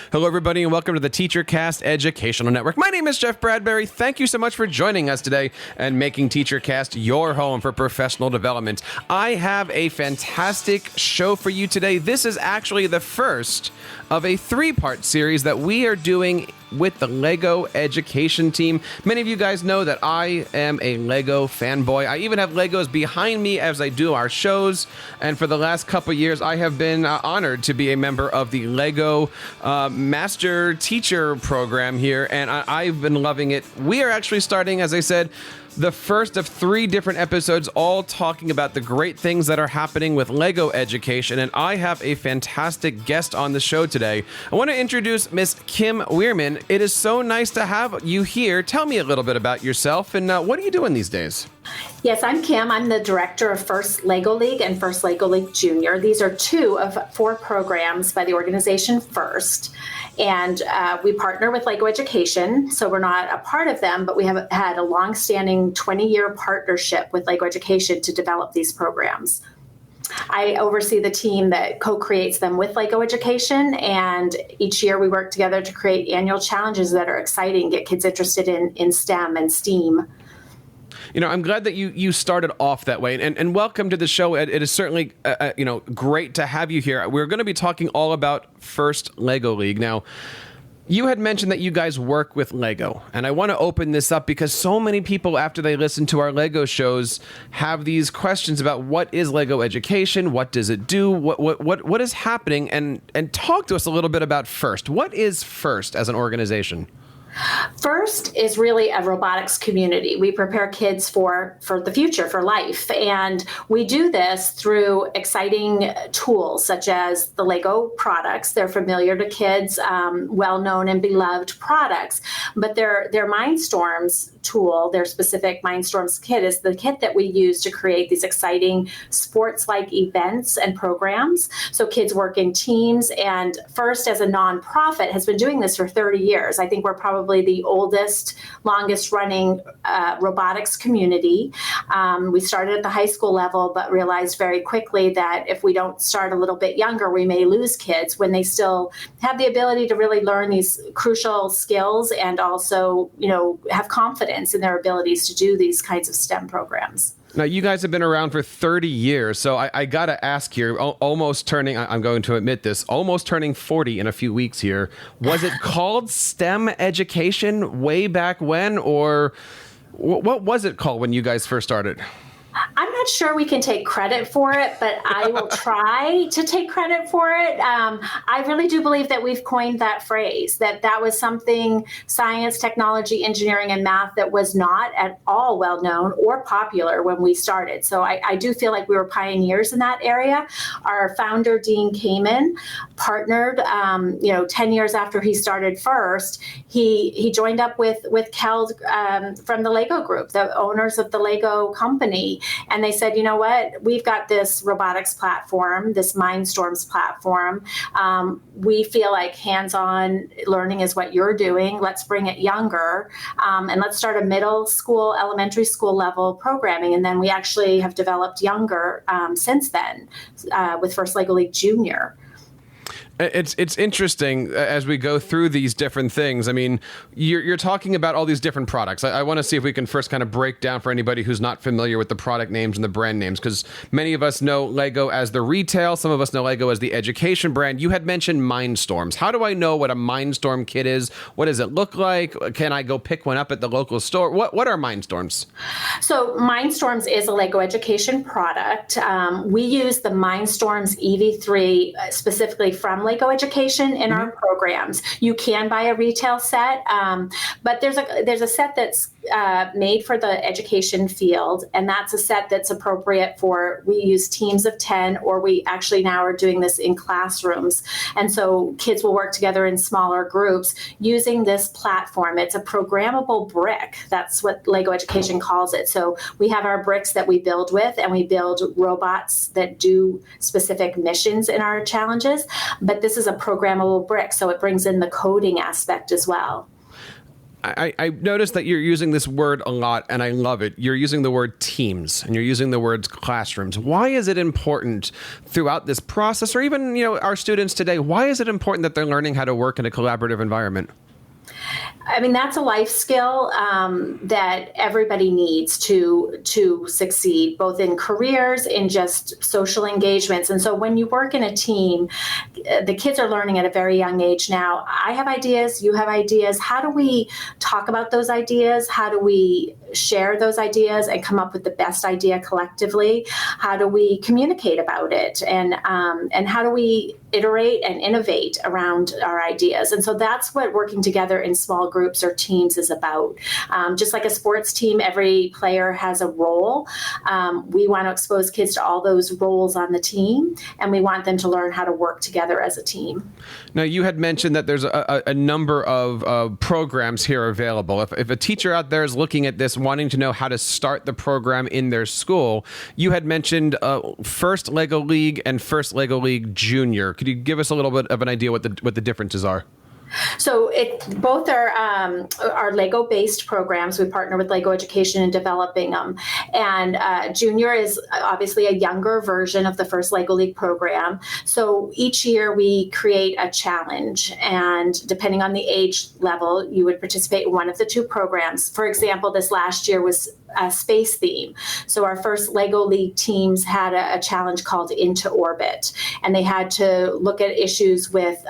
Hello, everybody, and welcome to the TeacherCast Educational Network. My name is Jeff Bradbury. Thank you so much for joining us today and making TeacherCast your home for professional development. I have a fantastic show for you today. This is actually the first of a three-part series that we are doing with the Lego education team. Many of you guys know that I am a Lego fanboy. I even have Legos behind me as I do our shows. And for the last couple of years, I have been honored to be a member of the Lego Master Teacher program here. And I've been loving it. We are actually starting, as I said, the first of 3 different episodes, all talking about the great things that are happening with Lego education. And I have a fantastic guest on the show today. I want to introduce Miss Kim Wierman. It is so nice to have you here. Tell me a little bit about yourself and what are you doing these days? Yes, I'm Kim. I'm the director of First Lego League and First Lego League Junior. These are 2 of 4 programs by the organization First. And we partner with Lego Education, so we're not a part of them, but we have had a long-standing 20-year partnership with Lego Education to develop these programs. I oversee the team that co-creates them with Lego Education, and each year we work together to create annual challenges that are exciting, get kids interested in STEM and STEAM. You know, I'm glad that you started off that way, and welcome to the show. It is certainly, great to have you here. We're going to be talking all about First Lego League. Now, you had mentioned that you guys work with Lego, and I want to open this up because so many people, after they listen to our Lego shows, have these questions about what is Lego education, what does it do, what is happening, and talk to us a little bit about First. What is First as an organization? First is really a robotics community. We prepare kids for the future, for life. And we do this through exciting tools such as the Lego products. They're familiar to kids, well-known and beloved products. But their Mindstorms tool, their specific Mindstorms kit, is the kit that we use to create these exciting sports-like events and programs. So kids work in teams. And First, as a nonprofit, has been doing this for 30 years. I think we're probably the oldest, longest running robotics community. We started at the high school level, but realized very quickly that if we don't start a little bit younger, we may lose kids when they still have the ability to really learn these crucial skills and also, have confidence in their abilities to do these kinds of STEM programs. Now, you guys have been around for 30 years, so I got to ask here, I'm going to admit this, almost turning 40 in a few weeks here. Was it called STEM education way back when, or what was it called when you guys first started? I'm not sure we can take credit for it, but I will try to take credit for it. I really do believe that we've coined that phrase, that was something, science, technology, engineering, and math, that was not at all well known or popular when we started. So I do feel like we were pioneers in that area. Our founder, Dean Kamen, partnered, 10 years after he started First. He joined up with Kel from the Lego Group, the owners of the Lego company. And they said, you know what, we've got this robotics platform, this Mindstorms platform. We feel like hands-on learning is what you're doing. Let's bring it younger. And let's start a middle school, elementary school level programming. And then we actually have developed younger since then with First Lego League Junior. It's interesting as we go through these different things. I mean, you're talking about all these different products. I want to see if we can first kind of break down for anybody who's not familiar with the product names and the brand names, because many of us know Lego as the retail. Some of us know Lego as the education brand. You had mentioned Mindstorms. How do I know what a Mindstorm kit is? What does it look like? Can I go pick one up at the local store? What are Mindstorms? So Mindstorms is a Lego education product. We use the Mindstorms EV3 specifically from Lego Education in our programs. You can buy a retail set, but there's a set that's made for the education field, and that's a set that's appropriate for, we use teams of 10, or we actually now are doing this in classrooms. And so kids will work together in smaller groups using this platform. It's a programmable brick. That's what Lego Education calls it. So we have our bricks that we build with, and we build robots that do specific missions in our challenges. But this is a programmable brick, so it brings in the coding aspect as well. I noticed that you're using this word a lot, and I love it. You're using the word teams, and you're using the words classrooms. Why is it important throughout this process, or even, our students today, why is it important that they're learning how to work in a collaborative environment? I mean, that's a life skill that everybody needs to succeed, both in careers, in just social engagements. And so when you work in a team, the kids are learning at a very young age now. I have ideas, you have ideas. How do we talk about those ideas? How do we share those ideas and come up with the best idea collectively? How do we communicate about it? And how do we iterate and innovate around our ideas? And so that's what working together in small groups or teams is about. Just like a sports team, every player has a role. We want to expose kids to all those roles on the team, and we want them to learn how to work together as a team. Now, you had mentioned that there's a number of programs here available. If a teacher out there is looking at this, wanting to know how to start the program in their school, you had mentioned First Lego League and First Lego League Junior. Could you give us a little bit of an idea what the differences are? So both are Lego-based programs. We partner with Lego Education in developing them. And Junior is obviously a younger version of the first Lego League program. So each year we create a challenge. And depending on the age level, you would participate in one of the two programs. For example, this last year was a space theme. So our first Lego League teams had a challenge called Into Orbit. And they had to look at issues with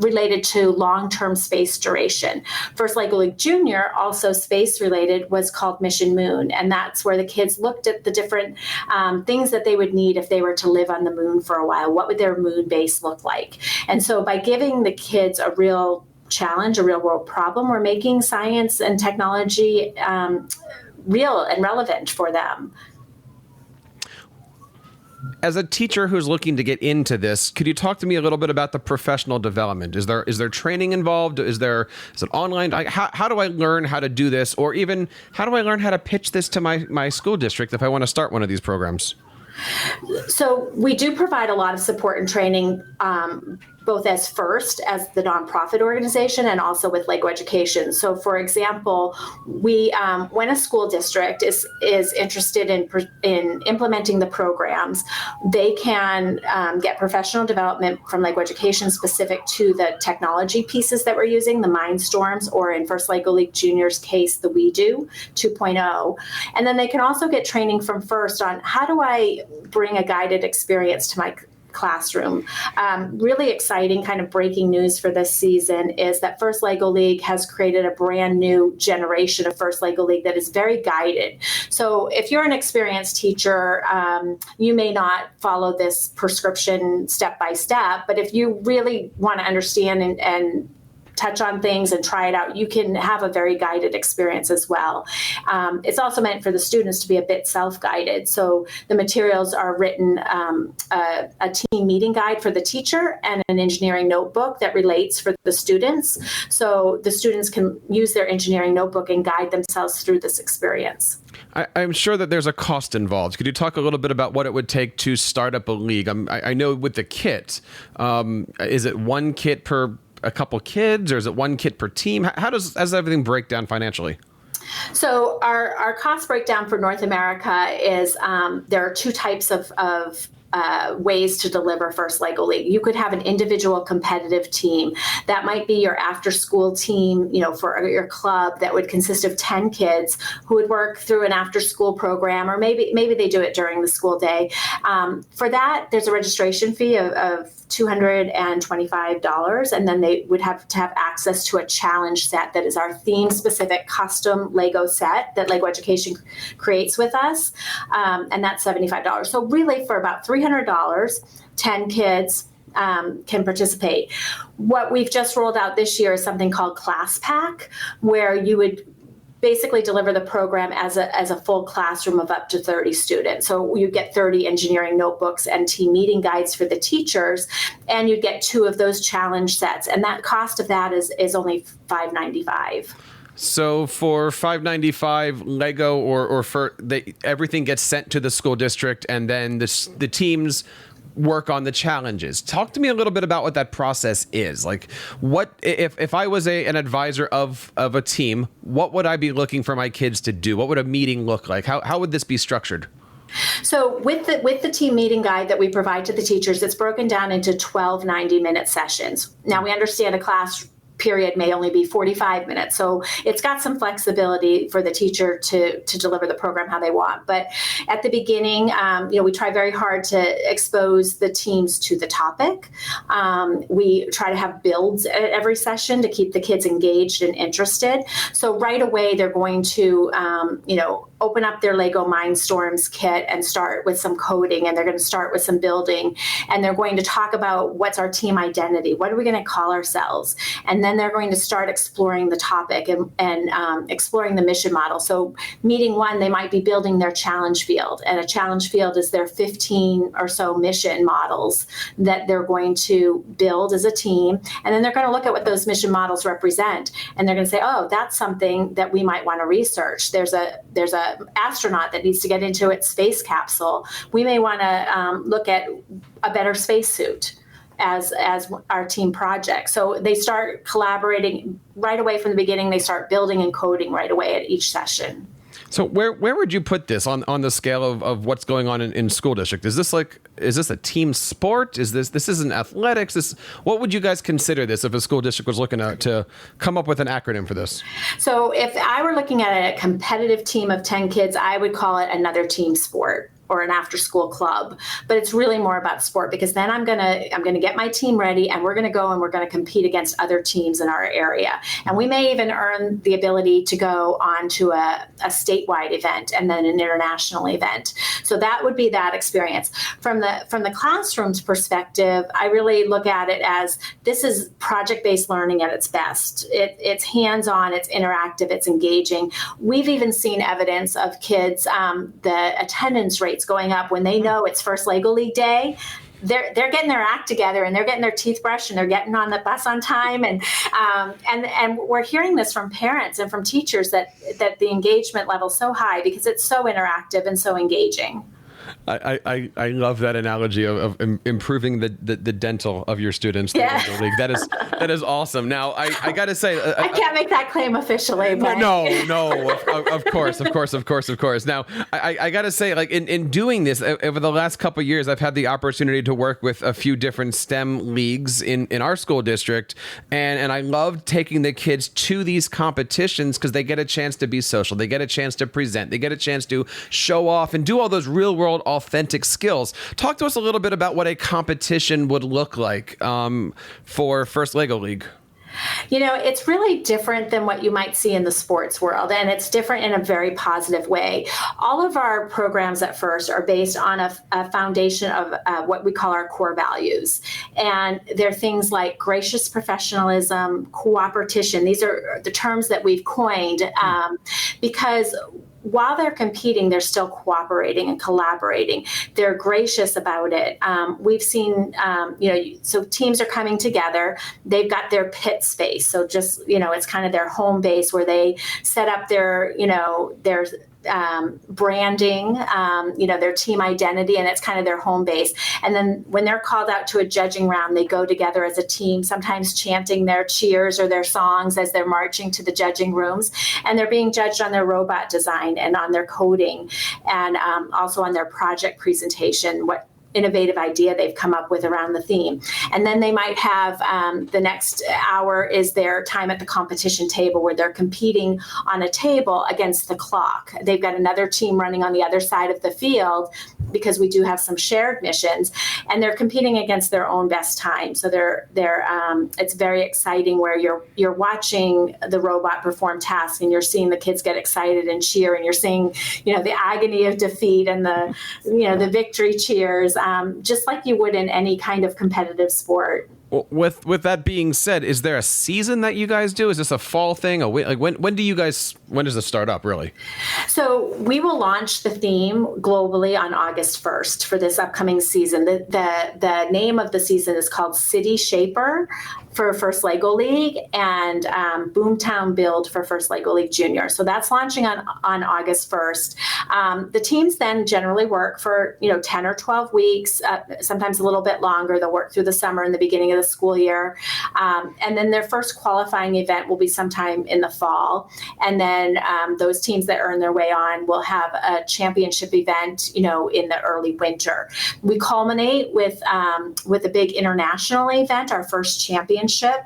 related to long-term space duration. First Lego League Junior, also space-related, was called Mission Moon, and that's where the kids looked at the different things that they would need if they were to live on the moon for a while. What would their moon base look like? And so by giving the kids a real challenge, a real-world problem, we're making science and technology real and relevant for them. As a teacher who's looking to get into this, could you talk to me a little bit about the professional development? Is there training involved? Is it online? How do I learn how to do this? Or even how do I learn how to pitch this to my school district if I want to start one of these programs? So we do provide a lot of support and training, both as the nonprofit organization and also with Lego Education. So for example, we when a school district is interested in implementing the programs, they can get professional development from Lego Education specific to the technology pieces that we're using, the Mindstorms, or in First Lego League Junior's case, the We Do 2.0. And then they can also get training from First on how do I bring a guided experience to my classroom. Really exciting kind of breaking news for this season is that First Lego League has created a brand new generation of First Lego League that is very guided. So if you're an experienced teacher, you may not follow this prescription step by step, but if you really want to understand and touch on things and try it out, you can have a very guided experience as well. It's also meant for the students to be a bit self-guided. So the materials are written, a team meeting guide for the teacher and an engineering notebook that relates for the students. So the students can use their engineering notebook and guide themselves through this experience. I'm sure that there's a cost involved. Could you talk a little bit about what it would take to start up a league? I know with the kit, is it one kit per a couple kids, or is it one kit per team? How does everything break down financially? So our cost breakdown for North America is there are two types of ways to deliver First Lego League. You could have an individual competitive team. That might be your after-school team, for your club that would consist of 10 kids who would work through an after-school program, or maybe they do it during the school day. For that, there's a registration fee of $225, and then they would have to have access to a challenge set that is our theme-specific custom Lego set that Lego Education creates with us, and that's $75. So really, for about $300, 10 kids can participate. What we've just rolled out this year is something called Class Pack, where you would basically deliver the program as a full classroom of up to 30 students. So you get 30 engineering notebooks and team meeting guides for the teachers, and you get 2 of those challenge sets. And that cost of that is only $595. So for $595, Lego everything gets sent to the school district, and then the teams work on the challenges. Talk to me a little bit about what that process is. Like, what if I was an advisor of a team, what would I be looking for my kids to do? What would a meeting look like? How would this be structured? So with the team meeting guide that we provide to the teachers, it's broken down into 12 90-minute sessions. Now, we understand a class period may only be 45 minutes. So it's got some flexibility for the teacher to deliver the program how they want. But at the beginning, we try very hard to expose the teams to the topic. We try to have builds at every session to keep the kids engaged and interested. So right away, they're going to, open up their Lego Mindstorms kit and start with some coding, and they're going to start with some building, and they're going to talk about what's our team identity, what are we going to call ourselves, and then they're going to start exploring the topic and exploring the mission model. So meeting one, they might be building their challenge field, and a challenge field is their 15 or so mission models that they're going to build as a team, and then they're going to look at what those mission models represent, and they're going to say, oh, that's something that we might want to research. There's a astronaut that needs to get into its space capsule. We may want to look at a better spacesuit as our team project. So they start collaborating right away from the beginning. They start building and coding right away at each session. So where would you put this on the scale of what's going on in school district? Is this a team sport? This isn't athletics? What would you guys consider this if a school district was looking to come up with an acronym for this? So if I were looking at a competitive team of 10 kids, I would call it another team sport or an after-school club. But it's really more about sport, because then I'm gonna get my team ready, and we're gonna go and we're gonna compete against other teams in our area. And we may even earn the ability to go on to a statewide event and then an international event. So that would be that experience. From the classroom's perspective, I really look at it as this is project-based learning at its best. It's hands-on, it's interactive, it's engaging. We've even seen evidence of kids, the attendance rates going up when they know it's first Lego League day. They're getting their act together, and they're getting their teeth brushed, and they're getting on the bus on time, and we're hearing this from parents and from teachers that the engagement level is so high because it's so interactive and so engaging. I love that analogy of improving the dental of your students. Yeah. That is awesome. Now, I got to say, I can't make that claim officially. But. No, of course. Now, I got to say, like in doing this over the last couple of years, I've had the opportunity to work with a few different STEM leagues in our school district, and I love taking the kids to these competitions because they get a chance to be social, they get a chance to present, they get a chance to show off and do all those real world authentic skills. Talk to us a little bit about what a competition would look like for First Lego League. It's really different than what you might see in the sports world, and it's different in a very positive way. All of our programs at First are based on a foundation of what we call our core values. And they're things like gracious professionalism, cooperation. These are the terms that we've coined because while they're competing, they're still cooperating and collaborating. They're gracious about it. We've seen, so teams are coming together. They've got their pit space. So just, it's kind of their home base where they set up their branding, their team identity, and it's kind of their home base. And then when they're called out to a judging round, they go together as a team, sometimes chanting their cheers or their songs as they're marching to the judging rooms. And they're being judged on their robot design and on their coding, and also on their project presentation, what innovative idea they've come up with around the theme. And then they might have the next hour is their time at the competition table, where they're competing on a table against the clock. They've got another team running on the other side of the field, because we do have some shared missions, and they're competing against their own best time. So they're it's very exciting, where you're watching the robot perform tasks, and you're seeing the kids get excited and cheer, and you're seeing the agony of defeat and the victory cheers, just like you would in any kind of competitive sport. Well, with that being said, is there a season that you guys do? Is this a fall thing? When does this start up, really? So we will launch the theme globally on August 1st for this upcoming season. The name of the season is called City Shaper, for First Lego League and Boomtown Build for First Lego League Junior. So that's launching on August 1st. The teams then generally work for 10 or 12 weeks, sometimes a little bit longer. They'll work through the summer and the beginning of the school year. And then their first qualifying event will be sometime in the fall. And then those teams that earn their way on will have a championship event, in the early winter. We culminate with a big international event, our first championship,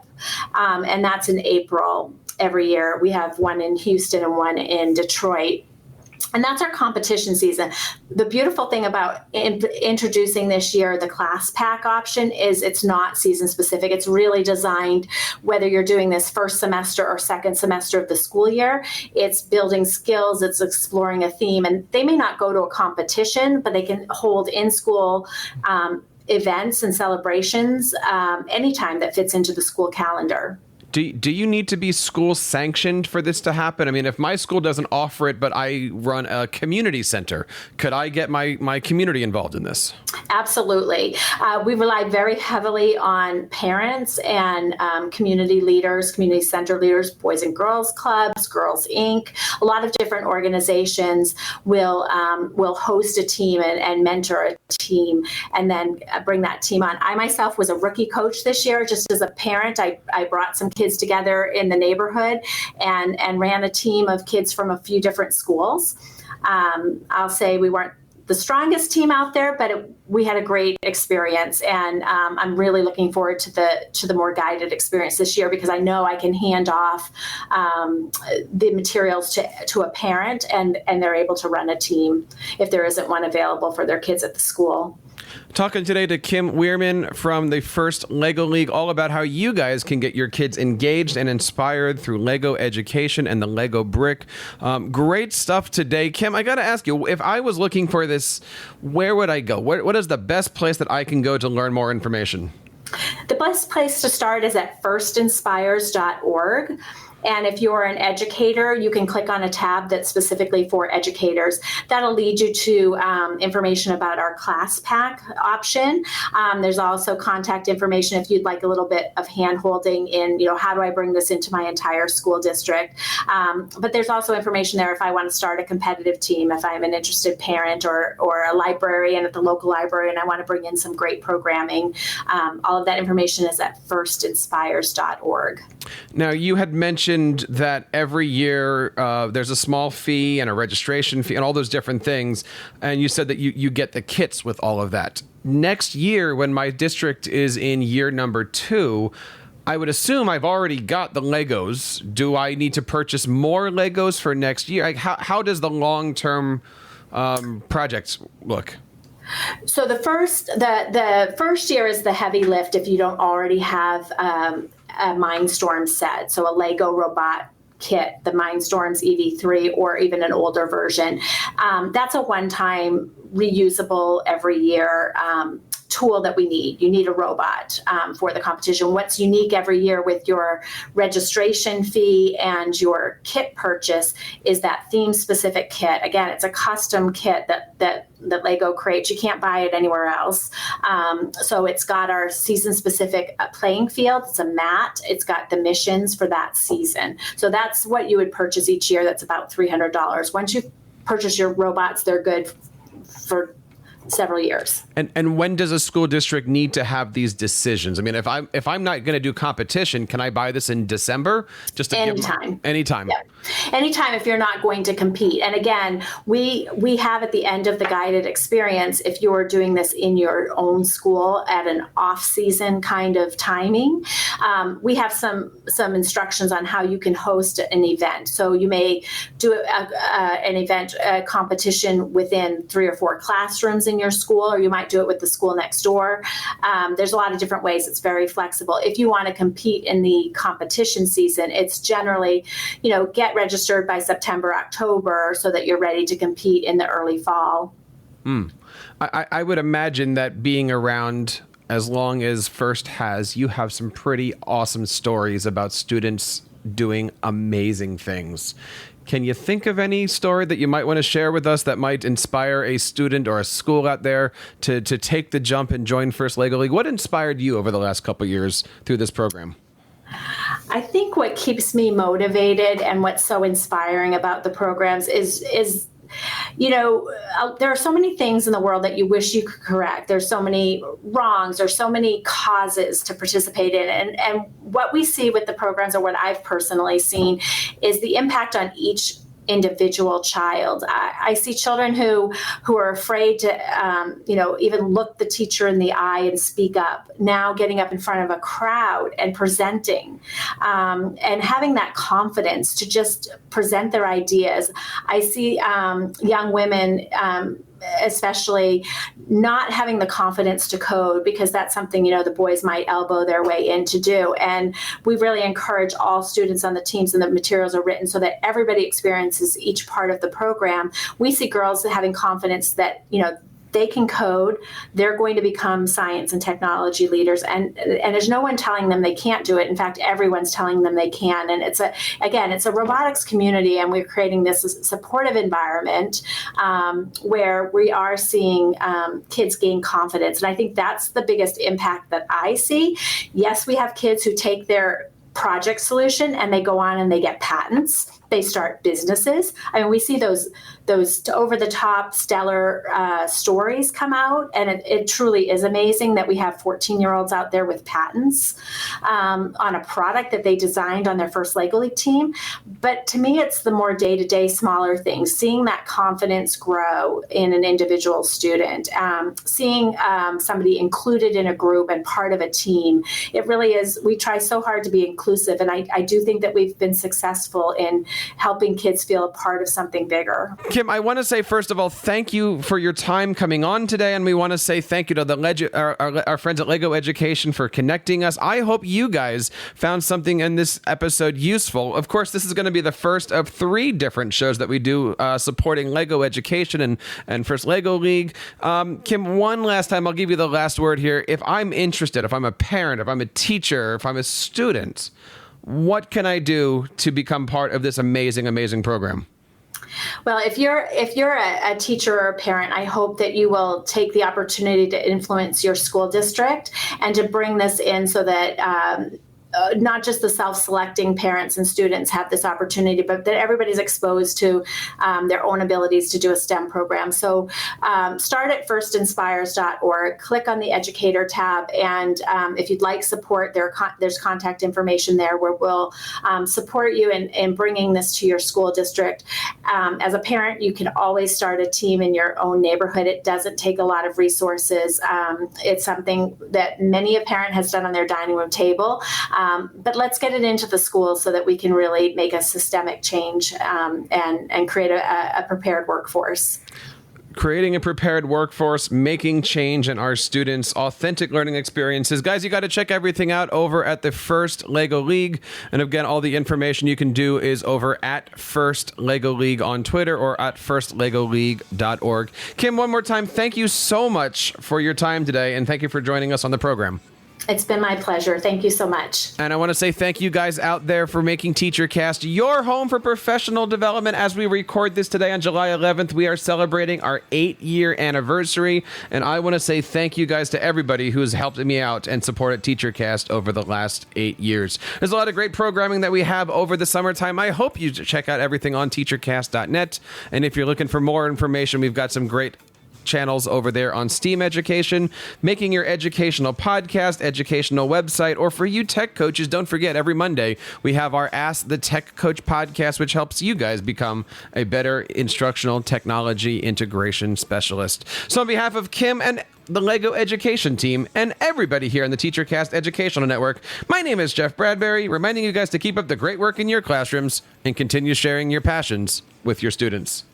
and that's in April every year. We have one in Houston and one in Detroit. And that's our competition season. The beautiful thing about introducing this year the class pack option is it's not season specific. It's really designed whether you're doing this first semester or second semester of the school year. It's building skills, it's exploring a theme, and they may not go to a competition, but they can hold in-school events and celebrations anytime that fits into the school calendar. Do you need to be school sanctioned for this to happen? I mean, if my school doesn't offer it, but I run a community center, could I get my community involved in this? Absolutely. We rely very heavily on parents and community leaders, community center leaders, Boys and Girls Clubs, Girls Inc. A lot of different organizations will host a team and mentor a team and then bring that team on. I myself was a rookie coach this year. Just as a parent, I brought some kids together in the neighborhood and ran a team of kids from a few different schools. I'll say we weren't the strongest team out there, but we had a great experience, and I'm really looking forward to the more guided experience this year because I know I can hand off the materials to a parent, and they're able to run a team if there isn't one available for their kids at the school. Talking today to Kim Wierman from the First Lego League, all about how you guys can get your kids engaged and inspired through Lego education and the Lego brick. Great stuff today. Kim, I got to ask you, if I was looking for this, where would I go? What is the best place that I can go to learn more information? The best place to start is at firstinspires.org. And if you're an educator, you can click on a tab that's specifically for educators. That'll lead you to information about our class pack option. There's also contact information if you'd like a little bit of hand-holding in, how do I bring this into my entire school district? But there's also information there if I want to start a competitive team, if I'm an interested parent or a librarian at the local library and I want to bring in some great programming. All of that information is at firstinspires.org. Now, you had mentioned that every year there's a small fee and a registration fee and all those different things. And you said that you get the kits with all of that. Next year, when my district is in year number 2, I would assume I've already got the Legos. Do I need to purchase more Legos for next year? Like, how does the long-term projects look? So the first year is the heavy lift if you don't already have a Mindstorms set, so a Lego robot kit, the Mindstorms EV3, or even an older version. That's a one-time reusable every year tool that we need. You need a robot for the competition. What's unique every year with your registration fee and your kit purchase is that theme-specific kit. Again, it's a custom kit that Lego creates. You can't buy it anywhere else. So it's got our season-specific playing field. It's a mat. It's got the missions for that season. So that's what you would purchase each year. That's about $300. Once you purchase your robots, they're good for several years. And when does a school district need to have these decisions? I mean, if I'm not going to do competition, can I buy this in December? Just to anytime. Anytime. Yeah. Anytime if you're not going to compete. And again, we have at the end of the guided experience, if you're doing this in your own school at an off-season kind of timing, we have some instructions on how you can host an event. So you may do an event, a competition within 3 or 4 classrooms in your school, or you might do it with the school next door. There's a lot of different ways. It's very flexible. If you want to compete in the competition season, it's generally, get registered by September, October, so that you're ready to compete in the early fall. I would imagine that being around as long as First has, you have some pretty awesome stories about students doing amazing things. Can you think of any story that you might want to share with us that might inspire a student or a school out there to take the jump and join First Lego League? What inspired you over the last couple years through this program? I think what keeps me motivated and what's so inspiring about the programs is there are so many things in the world that you wish you could correct. There's so many wrongs. There's so many causes to participate in. And what we see with the programs, or what I've personally seen, is the impact on each individual child. I see children who are afraid to, even look the teacher in the eye and speak up, now getting up in front of a crowd and presenting, and having that confidence to just present their ideas. I see young women, especially, not having the confidence to code, because that's something, the boys might elbow their way in to do. And we really encourage all students on the teams, and the materials are written so that everybody experiences each part of the program. We see girls having confidence that, they can code, they're going to become science and technology leaders. And there's no one telling them they can't do it. In fact, everyone's telling them they can. And it's a robotics community, and we're creating this supportive environment where we are seeing kids gain confidence. And I think that's the biggest impact that I see. Yes, we have kids who take their project solution and they go on and they get patents. They start businesses. I mean, we see those over-the-top stellar stories come out, and it truly is amazing that we have 14-year-olds out there with patents on a product that they designed on their first Lego League team. But to me, it's the more day-to-day smaller things, seeing that confidence grow in an individual student, seeing somebody included in a group and part of a team. It really is. We try so hard to be inclusive, and I do think that we've been successful in helping kids feel a part of something bigger. Kim, I want to say, first of all, thank you for your time coming on today. And we want to say thank you to our friends at Lego Education for connecting us. I hope you guys found something in this episode useful. Of course, this is going to be the first of 3 different shows that we do supporting Lego Education and First Lego League. Kim, one last time, I'll give you the last word here. If I'm interested, if I'm a parent, if I'm a teacher, if I'm a student, what can I do to become part of this amazing, amazing program? Well, if you're a teacher or a parent, I hope that you will take the opportunity to influence your school district and to bring this in so that not just the self-selecting parents and students have this opportunity, but that everybody's exposed to their own abilities to do a STEM program. So start at firstinspires.org, click on the educator tab, and if you'd like support, there's contact information there where we'll support you in bringing this to your school district. As a parent, you can always start a team in your own neighborhood. It doesn't take a lot of resources. It's something that many a parent has done on their dining room table. But let's get it into the schools so that we can really make a systemic change and create a prepared workforce. Creating a prepared workforce, making change in our students' authentic learning experiences. Guys, you got to check everything out over at the First Lego League. And again, all the information you can do is over at First Lego League on Twitter or at firstlegoleague.org. Kim, one more time, thank you so much for your time today, and thank you for joining us on the program. It's been my pleasure. Thank you so much. And I want to say thank you guys out there for making TeacherCast your home for professional development. As we record this today on July 11th, we are celebrating our 8-year anniversary. And I want to say thank you guys to everybody who has helped me out and supported TeacherCast over the last 8 years. There's a lot of great programming that we have over the summertime. I hope you check out everything on teachercast.net. And if you're looking for more information, we've got some great channels over there on STEAM Education, making your educational podcast, educational website, or for you tech coaches, don't forget, every Monday we have our Ask the Tech Coach podcast, which helps you guys become a better instructional technology integration specialist. So on behalf of Kim and the Lego Education team and everybody here in the TeacherCast Educational Network, my name is Jeff Bradbury, reminding you guys to keep up the great work in your classrooms and continue sharing your passions with your students.